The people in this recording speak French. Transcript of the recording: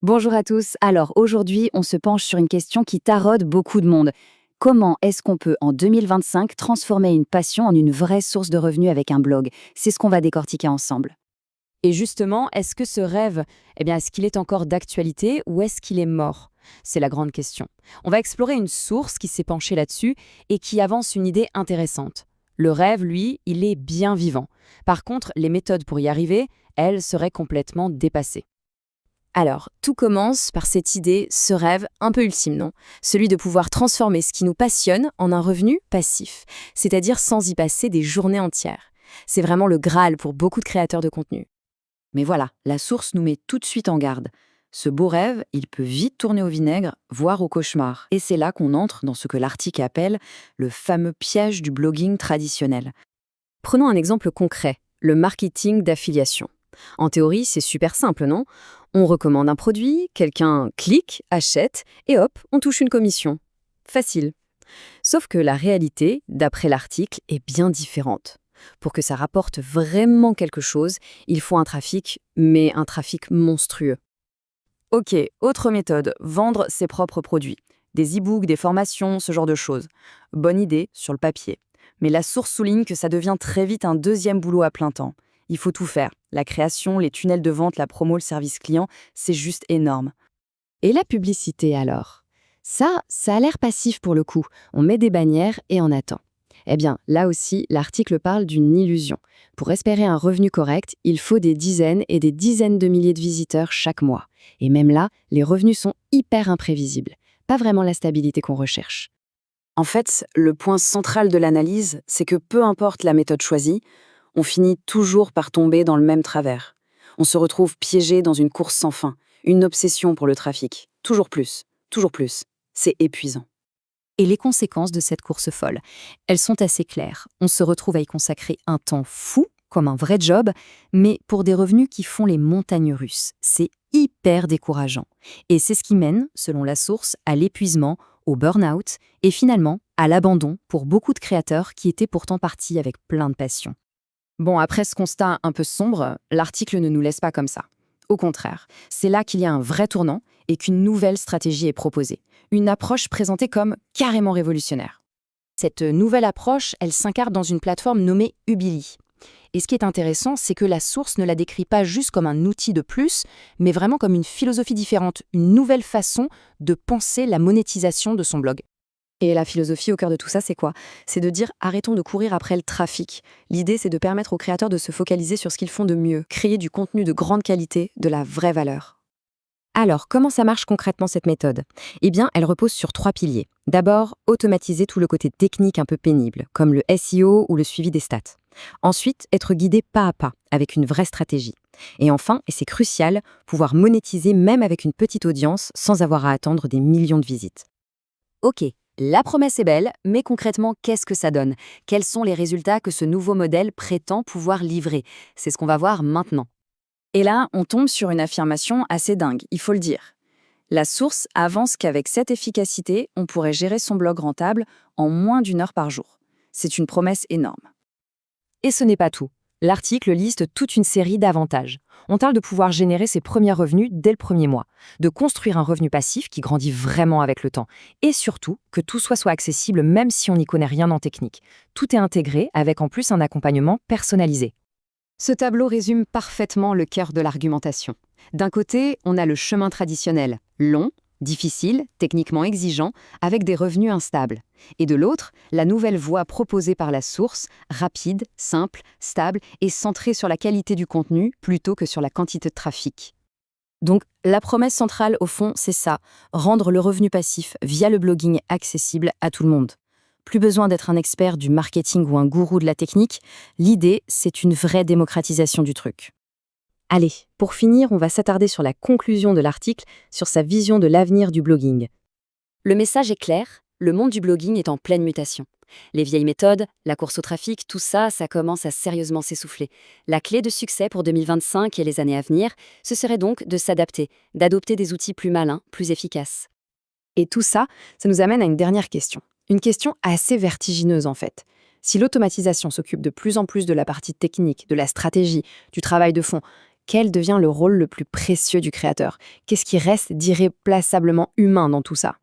Bonjour à tous. Alors aujourd'hui, on se penche sur une question qui taraude beaucoup de monde. Comment est-ce qu'on peut, en 2025, transformer une passion en une vraie source de revenus avec un blog? C'est ce qu'on va décortiquer ensemble. Et justement, est-ce que ce rêve, est-ce qu'il est encore d'actualité ou est-ce qu'il est mort? C'est la grande question. On va explorer une source qui s'est penchée là-dessus et qui avance une idée intéressante. Le rêve, lui, il est bien vivant. Par contre, les méthodes pour y arriver, elles, seraient complètement dépassées. Alors, tout commence par cette idée, ce rêve un peu ultime, non? Celui de pouvoir transformer ce qui nous passionne en un revenu passif, c'est-à-dire sans y passer des journées entières. C'est vraiment le Graal pour beaucoup de créateurs de contenu. Mais voilà, la source nous met tout de suite en garde. Ce beau rêve, il peut vite tourner au vinaigre, voire au cauchemar. Et c'est là qu'on entre dans ce que l'article appelle le fameux piège du blogging traditionnel. Prenons un exemple concret, le marketing d'affiliation. En théorie, c'est super simple, non? On recommande un produit, quelqu'un clique, achète, et hop, on touche une commission. Facile. Sauf que la réalité, d'après l'article, est bien différente. Pour que ça rapporte vraiment quelque chose, il faut un trafic, mais un trafic monstrueux. Ok, autre méthode, vendre ses propres produits. Des e-books, des formations, ce genre de choses. Bonne idée sur le papier. Mais la source souligne que ça devient très vite un deuxième boulot à plein temps. Il faut tout faire. La création, les tunnels de vente, la promo, le service client, c'est juste énorme. Et la publicité alors? Ça a l'air passif pour le coup. On met des bannières et on attend. Eh bien, là aussi, l'article parle d'une illusion. Pour espérer un revenu correct, il faut des dizaines et des dizaines de milliers de visiteurs chaque mois. Et même là, les revenus sont hyper imprévisibles. Pas vraiment la stabilité qu'on recherche. En fait, le point central de l'analyse, c'est que peu importe la méthode choisie, on finit toujours par tomber dans le même travers. On se retrouve piégé dans une course sans fin, une obsession pour le trafic. Toujours plus, toujours plus. C'est épuisant. Et les conséquences de cette course folle, elles sont assez claires. On se retrouve à y consacrer un temps fou, comme un vrai job, mais pour des revenus qui font les montagnes russes. C'est hyper décourageant. Et c'est ce qui mène, selon la source, à l'épuisement, au burn-out et finalement à l'abandon pour beaucoup de créateurs qui étaient pourtant partis avec plein de passion. Bon, après ce constat un peu sombre, l'article ne nous laisse pas comme ça. Au contraire, c'est là qu'il y a un vrai tournant et qu'une nouvelle stratégie est proposée. Une approche présentée comme carrément révolutionnaire. Cette nouvelle approche, elle s'incarne dans une plateforme nommée Ubili. Et ce qui est intéressant, c'est que la source ne la décrit pas juste comme un outil de plus, mais vraiment comme une philosophie différente, une nouvelle façon de penser la monétisation de son blog. Et la philosophie au cœur de tout ça, c'est quoi? C'est de dire arrêtons de courir après le trafic. L'idée, c'est de permettre aux créateurs de se focaliser sur ce qu'ils font de mieux, créer du contenu de grande qualité, de la vraie valeur. Alors, comment ça marche concrètement cette méthode? Eh bien, elle repose sur 3 piliers. D'abord, automatiser tout le côté technique un peu pénible, comme le SEO ou le suivi des stats. Ensuite, être guidé pas à pas, avec une vraie stratégie. Et enfin, et c'est crucial, pouvoir monétiser même avec une petite audience sans avoir à attendre des millions de visites. Ok, la promesse est belle, mais concrètement, qu'est-ce que ça donne? Quels sont les résultats que ce nouveau modèle prétend pouvoir livrer? C'est ce qu'on va voir maintenant. Et là, on tombe sur une affirmation assez dingue, il faut le dire. La source avance qu'avec cette efficacité, on pourrait gérer son blog rentable en moins d'1 heure par jour. C'est une promesse énorme. Et ce n'est pas tout. L'article liste toute une série d'avantages. On parle de pouvoir générer ses premiers revenus dès le premier mois, de construire un revenu passif qui grandit vraiment avec le temps, et surtout que tout soit accessible même si on n'y connaît rien en technique. Tout est intégré avec en plus un accompagnement personnalisé. Ce tableau résume parfaitement le cœur de l'argumentation. D'un côté, on a le chemin traditionnel, long, difficile, techniquement exigeant, avec des revenus instables. Et de l'autre, la nouvelle voie proposée par la source, rapide, simple, stable et centrée sur la qualité du contenu plutôt que sur la quantité de trafic. Donc, la promesse centrale, au fond, c'est ça, rendre le revenu passif via le blogging accessible à tout le monde. Plus besoin d'être un expert du marketing ou un gourou de la technique, l'idée, c'est une vraie démocratisation du truc. Allez, pour finir, on va s'attarder sur la conclusion de l'article, sur sa vision de l'avenir du blogging. Le message est clair, le monde du blogging est en pleine mutation. Les vieilles méthodes, la course au trafic, tout ça, ça commence à sérieusement s'essouffler. La clé de succès pour 2025 et les années à venir, ce serait donc de s'adapter, d'adopter des outils plus malins, plus efficaces. Et tout ça, ça nous amène à une dernière question. Une question assez vertigineuse en fait. Si l'automatisation s'occupe de plus en plus de la partie technique, de la stratégie, du travail de fond, quel devient le rôle le plus précieux du créateur? Qu'est-ce qui reste d'irréplaçablement humain dans tout ça?